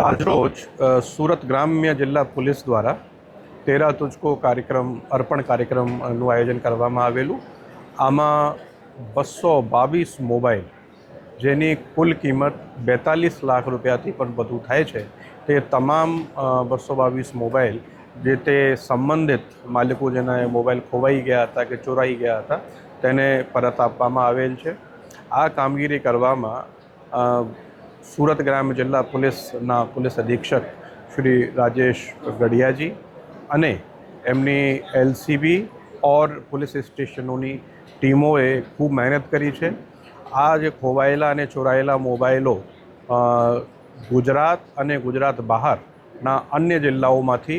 આજરોજ સુરત ગ્રામ્ય જિલ્લા પોલીસ દ્વારા તેરા તુજકો કાર્યક્રમ અર્પણ કાર્યક્રમનું આયોજન કરવામાં આવેલું. આમાં 222 મોબાઈલ જેની કુલ કિંમત 42 લાખ રૂપિયાથી પણ વધુ થાય છે તે તમામ 222 મોબાઈલ જે તે સંબંધિત માલિકો જેના મોબાઈલ ખોવાઈ ગયા હતા કે ચોરાઈ ગયા હતા તેને પરત આપવામાં આવેલ છે. આ કામગીરી કરવામાં सूरत ग्राम्य जिला पुलिसना पुलिस अधीक्षक श्री राजेश गढ़ियाजी अने एमनी एलसीबी और पुलिस स्टेशनों टीमोए खूब मेहनत करी है. आ जे खोवायेला अने चोरायेला मोबाइलों गुजरात अने गुजरात बहारना अन्य जिल्लाओमांथी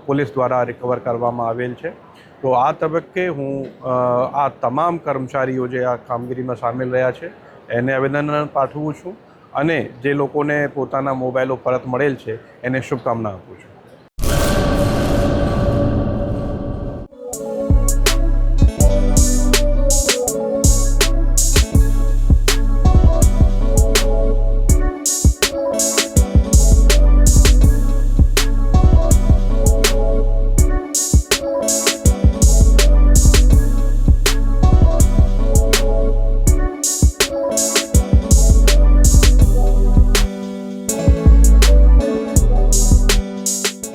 पुलिस द्वारा रिकवर करवामां आवेल छे. तो आ तबक्के हूँ आ तमाम कर्मचारीओ जे आ कामगीरीमां सामेल रह्या छे एने अभिनंदन पाठवुं छुं અને જે લોકોને પોતાના મોબાઈલો પરત મળેલ છે એને શુભકામના આપું છું.